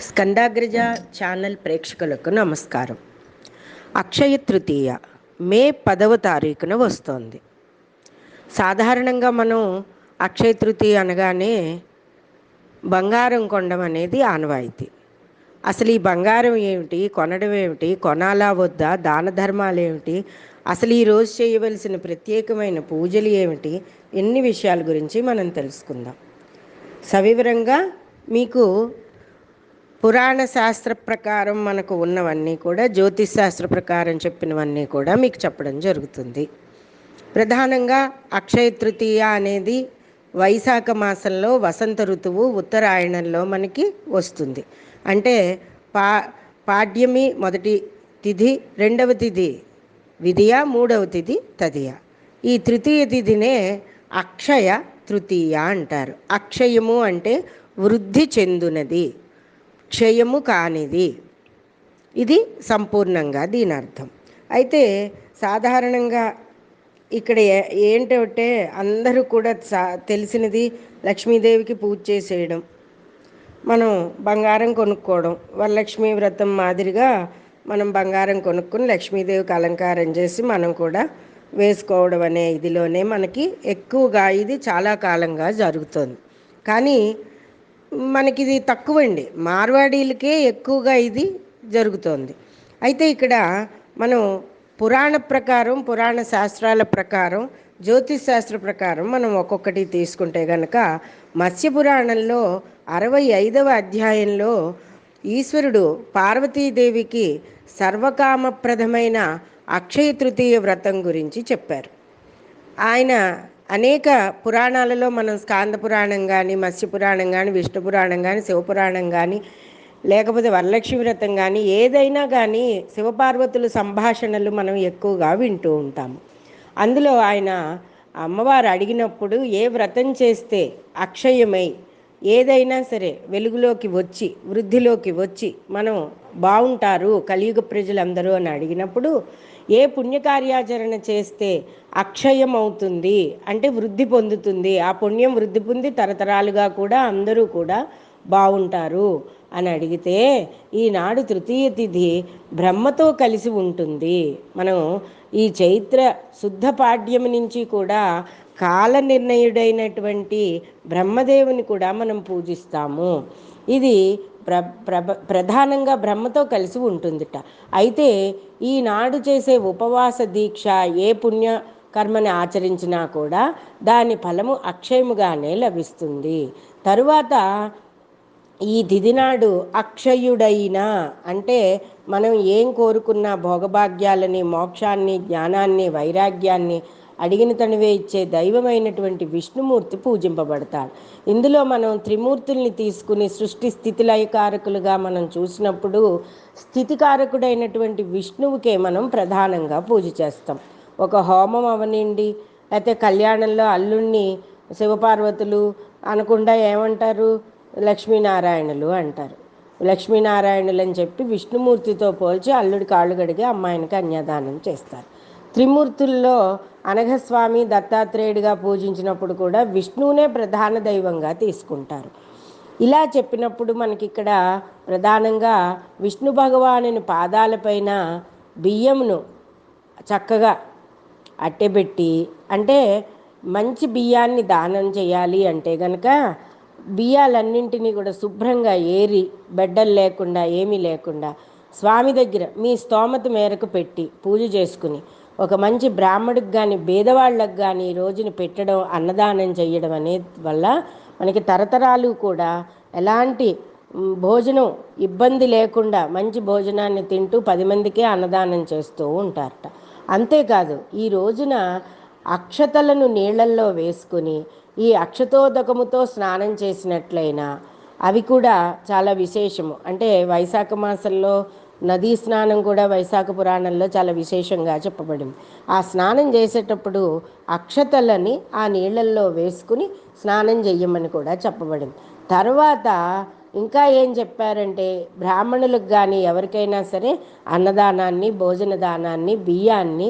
స్కందాగ్రజ channel ప్రేక్షకులకు నమస్కారం. అక్షయ తృతీయ మే 10వ తారీఖున వస్తోంది. సాధారణంగా మనం అక్షయ తృతీయ అనగానే బంగారం కొనడం అనేది ఆనవాయితీ. అసలు ఈ బంగారం ఏమిటి, కొనడం ఏమిటి, కొనాలా వద్దా, దాన ధర్మాలు ఏమిటి, అసలు ఈరోజు చేయవలసిన ప్రత్యేకమైన పూజలు ఏమిటి, ఎన్ని విషయాల గురించి మనం తెలుసుకుందాం. సవివరంగా మీకు పురాణ శాస్త్ర ప్రకారం మనకు ఉన్నవన్నీ కూడా, జ్యోతిష్ శాస్త్ర ప్రకారం చెప్పినవన్నీ కూడా మీకు చెప్పడం జరుగుతుంది. ప్రధానంగా అక్షయ తృతీయ అనేది వైశాఖ మాసంలో వసంత ఋతువు ఉత్తరాయణంలో మనకి వస్తుంది. అంటే పాడ్యమి మొదటి తిథి, రెండవ తిథి విధియ, మూడవ తిథి తదియ. ఈ తృతీయ తిథినే అక్షయ తృతీయ అంటారు. అక్షయము అంటే వృద్ధి చెందునది, క్షయము కానిది, ఇది సంపూర్ణంగా దీని అర్థం. అయితే సాధారణంగా ఇక్కడ ఏంటంటే అందరూ కూడా తెలిసినది లక్ష్మీదేవికి పూజ చేసేయడం, మనం బంగారం కొనుక్కోవడం, వరలక్ష్మీ వ్రతం మాదిరిగా మనం బంగారం కొనుక్కొని లక్ష్మీదేవికి అలంకారం చేసి మనం కూడా వేసుకోవడం అనే ఇదిలోనే మనకి ఎక్కువగా ఇది చాలా కాలంగా జరుగుతుంది. కానీ మనకి ఇది తక్కువండి, మార్వాడీలకే ఎక్కువగా ఇది జరుగుతోంది. అయితే ఇక్కడ మనం పురాణ ప్రకారం, పురాణ శాస్త్రాల ప్రకారం, జ్యోతిష్ శాస్త్ర ప్రకారం మనం ఒక్కొక్కటి తీసుకుంటే గనక మత్స్యపురాణంలో 65వ అధ్యాయంలో ఈశ్వరుడు పార్వతీదేవికి సర్వకామప్రదమైన అక్షయ తృతీయ వ్రతం గురించి చెప్పారు. ఆయన అనేక పురాణాలలో మనం స్కాంద పురాణం కానీ, మత్స్య పురాణం కానీ, విష్ణు పురాణం కానీ, శివపురాణం కానీ, లేకపోతే వరలక్ష్మి వ్రతం కానీ, ఏదైనా కానీ శివపార్వతుల సంభాషణలు మనం ఎక్కువగా వింటూ ఉంటాము. అందులో ఆయన అమ్మవారు అడిగినప్పుడు ఏ వ్రతం చేస్తే అక్షయమై ఏదైనా సరే వెలుగులోకి వచ్చి, వృద్ధిలోకి వచ్చి మనం బాగుంటారు కలియుగ ప్రజలందరూ అని అడిగినప్పుడు, ఏ పుణ్యకార్యాచరణ చేస్తే అక్షయం అవుతుంది అంటే వృద్ధి పొందుతుంది, ఆ పుణ్యం వృద్ధి పొంది తరతరాలుగా కూడా అందరూ కూడా బాగుంటారు అని అడిగితే, ఈనాడు తృతీయ తిథి బ్రహ్మతో కలిసి ఉంటుంది. మనం ఈ చైత్ర శుద్ధ పాడ్యమి నుంచి కూడా కాల నిర్ణయుడైనటువంటి బ్రహ్మదేవుని కూడా మనం పూజిస్తాము. ఇది ప్రధానంగా బ్రహ్మతో కలిసి ఉంటుందిట. అయితే ఈనాడు చేసే ఉపవాస దీక్ష ఏ పుణ్య కర్మని ఆచరించినా కూడా దాని ఫలము అక్షయముగానే లభిస్తుంది. తరువాత ఈ తిథినాడు అక్షయుడైన అంటే మనం ఏం కోరుకున్నా భోగభాగ్యాలని, మోక్షాన్ని, జ్ఞానాన్ని, వైరాగ్యాన్ని అడిగిన తనివే ఇచ్చే దైవమైనటువంటి విష్ణుమూర్తి పూజింపబడతాడు. ఇందులో మనం త్రిమూర్తుల్ని తీసుకుని సృష్టి స్థితిలయకారకులుగా మనం చూసినప్పుడు స్థితికారకుడైనటువంటి విష్ణువుకే మనం ప్రధానంగా పూజ చేస్తాం. ఒక హోమం అవనండి, లేకపోతే కళ్యాణంలో అల్లుణ్ణి శివపార్వతులు అనకుండా ఏమంటారు, లక్ష్మీనారాయణులు అంటారు. లక్ష్మీనారాయణులు అని చెప్పి విష్ణుమూర్తితో పోల్చి అల్లుడి కాళ్ళు గడిగి అమ్మాయిని కన్యాదానం చేస్తారు. త్రిమూర్తుల్లో అనఘస్వామి దత్తాత్రేయుడిగా పూజించినప్పుడు కూడా విష్ణువునే ప్రధాన దైవంగా తీసుకుంటారు. ఇలా చెప్పినప్పుడు మనకి ఇక్కడ ప్రధానంగా విష్ణు భగవానుని పాదాలపైన బియ్యమును చక్కగా అట్టెబెట్టి, అంటే మంచి బియ్యాన్ని దానం చేయాలి అంటే గనక బియ్యాలన్నింటినీ కూడా శుభ్రంగా ఏరి, బెడ్డలు లేకుండా ఏమీ లేకుండా స్వామి దగ్గర మీ స్తోమత మేరకు పెట్టి పూజ చేసుకుని, ఒక మంచి బ్రాహ్మడికి కానీ పేదవాళ్ళకు కానీ ఈ రోజుని పెట్టడం, అన్నదానం చేయడం అనేది వల్ల మనకి తరతరాలు కూడా ఎలాంటి భోజనం ఇబ్బంది లేకుండా మంచి భోజనాన్ని తింటూ 10 మందికే అన్నదానం చేస్తూ ఉంటారట. అంతేకాదు ఈ రోజున అక్షతలను నీళ్లల్లో వేసుకుని ఈ అక్షతోదకముతో స్నానం చేసినట్లయినా అవి కూడా చాలా విశేషము. అంటే వైశాఖ మాసంలో నదీ స్నానం కూడా వైశాఖ పురాణంలో చాలా విశేషంగా చెప్పబడింది. ఆ స్నానం చేసేటప్పుడు అక్షతలని ఆ నీళ్ళల్లో వేసుకుని స్నానం చెయ్యమని కూడా చెప్పబడింది. తర్వాత ఇంకా ఏం చెప్పారంటే బ్రాహ్మణులకు కానీ ఎవరికైనా సరే అన్నదానాన్ని, భోజన దానాన్ని, బియ్యాన్ని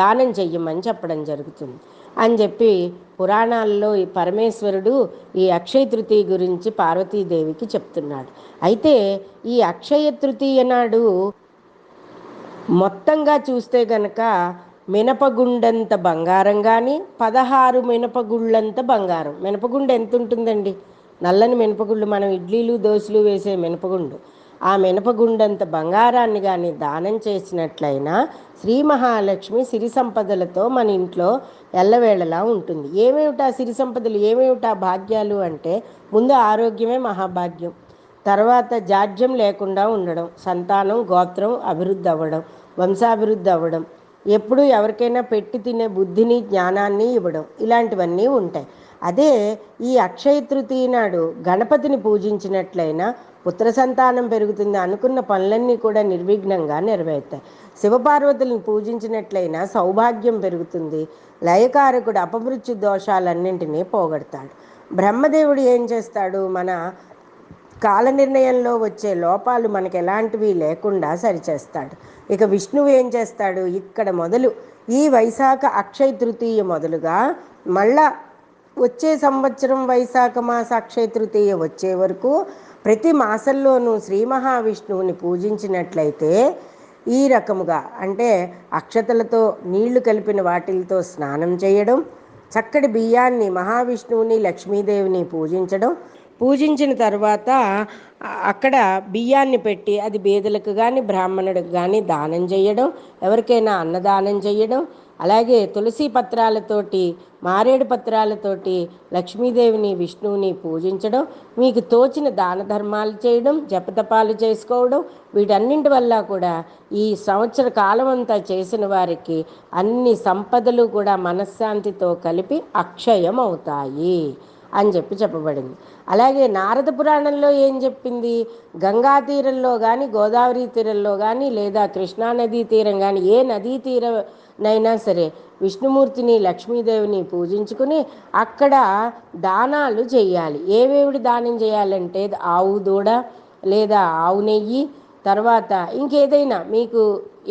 దానం చెయ్యమని చెప్పడం జరుగుతుంది. అని చెప్పి పురాణాల్లో ఈ పరమేశ్వరుడు ఈ అక్షయ తృతీయ గురించి పార్వతీదేవికి చెప్తున్నాడు. అయితే ఈ అక్షయ తృతీయ నాడు మొత్తంగా చూస్తే గనక మినపగుండంత బంగారం కానీ 16 మినపగుళ్ళంత బంగారం. మినపగుండు ఎంత ఉంటుందండి? నల్లని మినపగుళ్ళు, మనం ఇడ్లీలు దోశలు వేసే మినపగుండు. ఆ మినపగుండంత బంగారాన్ని కానీ దానం చేసినట్లయినా శ్రీ మహాలక్ష్మి సిరి సంపదలతో మన ఇంట్లో ఎల్లవేళలా ఉంటుంది. ఏమేమిటా సిరి సంపదలు, ఏమేమిటా భాగ్యాలు అంటే, ముందు ఆరోగ్యమే మహాభాగ్యం, తర్వాత జాడ్యం లేకుండా ఉండడం, సంతానం గోత్రం అభివృద్ధి అవ్వడం, వంశాభివృద్ధి అవ్వడం, ఎప్పుడు ఎవరికైనా పెట్టి తినే బుద్ధిని జ్ఞానాన్ని ఇవ్వడం, ఇలాంటివన్నీ ఉంటాయి. అదే ఈ అక్షయ తృతీయ నాడు గణపతిని పూజించినట్లయినా పుత్ర సంతానం పెరుగుతుంది, అనుకున్న పనులన్నీ కూడా నిర్విఘ్నంగా నెరవేరుతాయి. శివపార్వతులను పూజించినట్లయినా సౌభాగ్యం పెరుగుతుంది, లయకారకుడు అపమృత్యు దోషాలన్నింటినీ పోగొడతాడు. బ్రహ్మదేవుడు ఏం చేస్తాడు? మన కాల నిర్ణయంలో వచ్చే లోపాలు మనకు ఎలాంటివి లేకుండా సరిచేస్తాడు. ఇక విష్ణువు ఏం చేస్తాడు? ఇక్కడ మొదలు ఈ వైశాఖ అక్షయ తృతీయ మొదలుగా మళ్ళా వచ్చే సంవత్సరం వైశాఖ మాస అక్షయ తృతీయ వచ్చే వరకు ప్రతి మాసంలోనూ శ్రీ మహావిష్ణువుని పూజించినట్లయితే ఈ రకముగా, అంటే అక్షతలతో నీళ్లు కలిపిన వాటిలతో స్నానం చేయడం, చక్కటి బియ్యాన్ని మహావిష్ణువుని లక్ష్మీదేవిని పూజించడం, పూజించిన తర్వాత అక్కడ బియ్యాన్ని పెట్టి అది బీదలకు కానీ బ్రాహ్మణుడికి కానీ దానం చేయడం, ఎవరికైనా అన్నదానం చేయడం, అలాగే తులసి పత్రాలతోటి మారేడు పత్రాలతోటి లక్ష్మీదేవిని విష్ణువుని పూజించడం, మీకు తోచిన దాన ధర్మాలు చేయడం, జపతపాలు చేసుకోవడం, వీటన్నింటి వల్ల కూడా ఈ సంవత్సర కాలం అంతా చేసిన వారికి అన్ని సంపదలు కూడా మనశ్శాంతితో కలిపి అక్షయం అవుతాయి అని చెప్పబడింది. అలాగే నారద పురాణంలో ఏం చెప్పింది? గంగా తీరంలో కానీ గోదావరి తీరంలో కానీ లేదా కృష్ణానదీ తీరం కానీ ఏ నదీ తీరనైనా సరే విష్ణుమూర్తిని లక్ష్మీదేవిని పూజించుకుని అక్కడ దానాలు చేయాలి. ఏవేవిడి దానం చేయాలంటే ఆవు దూడ లేదా ఆవు నెయ్యి, తర్వాత ఇంకేదైనా మీకు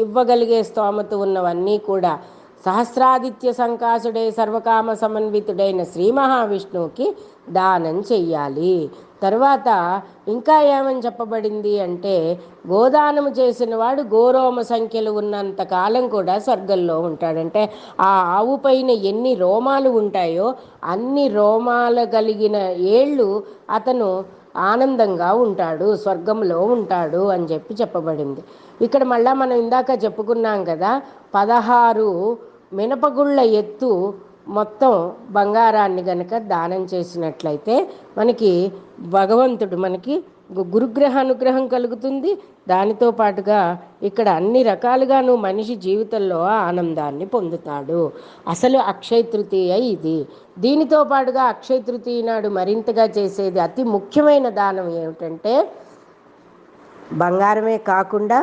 ఇవ్వగలిగే స్తోమత ఉన్నవన్నీ కూడా సహస్రాదిత్య సంకాసుడే సర్వకామ సమన్వితుడైన శ్రీ మహావిష్ణువుకి దానం చెయ్యాలి. తర్వాత ఇంకా ఏమని చెప్పబడింది అంటే, గోదానము చేసిన వాడు గోరోమ సంఖ్యలు ఉన్నంత కాలం కూడా స్వర్గంలో ఉంటాడంటే ఆ ఆవు పైన ఎన్ని రోమాలు ఉంటాయో అన్ని రోమాలు కలిగిన ఏళ్ళు అతను ఆనందంగా ఉంటాడు, స్వర్గంలో ఉంటాడు అని చెప్పబడింది. ఇక్కడ మళ్ళా మనం ఇందాక చెప్పుకున్నాం కదా, 16 మినపగుళ్ళ ఎత్తు మొత్తం బంగారాన్ని గనక దానం చేసినట్లయితే మనకి భగవంతుడు మనకి గురుగ్రహ అనుగ్రహం కలుగుతుంది. దానితో పాటుగా ఇక్కడ అన్ని రకాలుగాను మనిషి జీవితంలో ఆనందాన్ని పొందుతాడు. అసలు అక్షయ తృతీయ ఇది. దీనితో పాటుగా అక్షయ తృతీయ నాడు మరింతగా చేసేది అతి ముఖ్యమైన దానం ఏమిటంటే, బంగారమే కాకుండా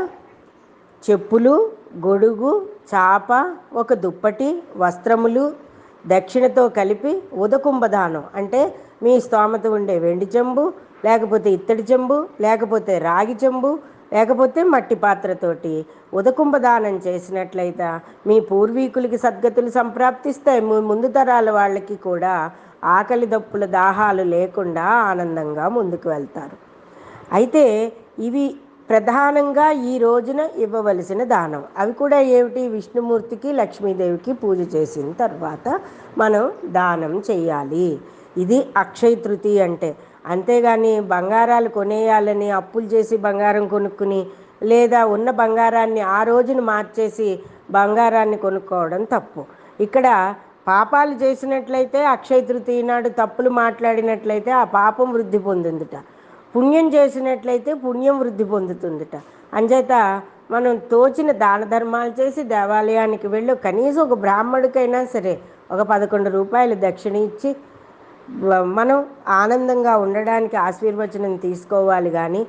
చెప్పులు, గొడుగు, చాప, ఒక దుప్పటి, వస్త్రములు దక్షిణతో కలిపి ఉదకుంభదానం, అంటే మీ స్తోమత ఉండే వెండి చెంబు, లేకపోతే ఇత్తడి చెంబు, లేకపోతే రాగి చెంబు, లేకపోతే మట్టి పాత్రతోటి ఉదకుంభదానం చేసినట్లయితే మీ పూర్వీకులకి సద్గతులు సంప్రాప్తిస్తాయి. ముందు తరాల వాళ్ళకి కూడా ఆకలి దప్పుల దాహాలు లేకుండా ఆనందంగా ముందుకు వెళ్తారు. అయితే ఇవి ప్రధానంగా ఈ రోజున ఇవ్వవలసిన దానం. అవి కూడా ఏమిటి? విష్ణుమూర్తికి లక్ష్మీదేవికి పూజ చేసిన తర్వాత మనం దానం చెయ్యాలి. ఇది అక్షయ తృతీయ అంటే. అంతేగాని బంగారాలు కొనేయాలని అప్పులు చేసి బంగారం కొనుక్కుని, లేదా ఉన్న బంగారాన్ని ఆ రోజున మార్చేసి బంగారాన్ని కొనుక్కోవడం తప్పు. ఇక్కడ పాపాలు చేసినట్లయితే అక్షయ తృతీయ నాడు తప్పులు మాట్లాడినట్లయితే ఆ పాపం వృద్ధి పొందుందిట, పుణ్యం చేసినట్లయితే పుణ్యం వృద్ధి పొందుతుందిట. అంచేత మనం తోచిన దాన ధర్మాలు చేసి దేవాలయానికి వెళ్ళి కనీసం ఒక బ్రాహ్మడికైనా సరే ఒక 11 రూపాయలు దక్షిణ ఇచ్చి మనం ఆనందంగా ఉండడానికి ఆశీర్వచనం తీసుకోవాలి. కానీ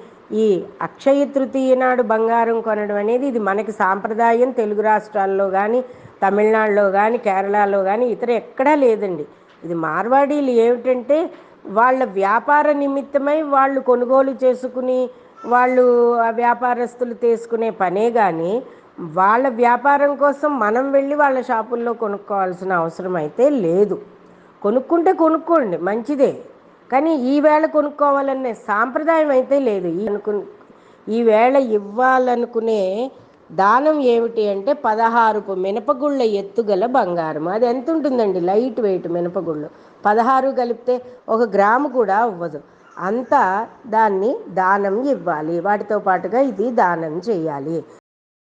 ఈ అక్షయ తృతీయ నాడు బంగారం కొనడం అనేది ఇది మనకి సాంప్రదాయం. తెలుగు రాష్ట్రాల్లో కానీ తమిళనాడులో కానీ కేరళలో కానీ ఇతర ఎక్కడా లేదండి. ఇది మార్వాడీలు ఏమిటంటే వాళ్ళ వ్యాపార నిమిత్తమై వాళ్ళు కొనుగోలు చేసుకుని వాళ్ళు ఆ వ్యాపారస్తులు తీసుకునే పనే కానీ వాళ్ళ వ్యాపారం కోసం మనం వెళ్ళి వాళ్ళ షాపుల్లో కొనుక్కోవాల్సిన అవసరం అయితే లేదు. కొనుక్కుంటే కొనుక్కోండి, మంచిదే. కానీ ఈవేళ కొనుక్కోవాలనే సాంప్రదాయం అయితే లేదు. ఈవేళ ఇవ్వాలనుకునే దానం ఏమిటి అంటే 16 మినపగుళ్ళ ఎత్తుగల బంగారం. అది ఎంత ఉంటుందండి? లైట్ వెయిట్ మినపగుళ్ళు 16 కలిపితే 1 గ్రాము కూడా అవ్వదు. అంతా దాన్ని దానం ఇవ్వాలి. వాటితో పాటుగా ఇది దానం చేయాలి.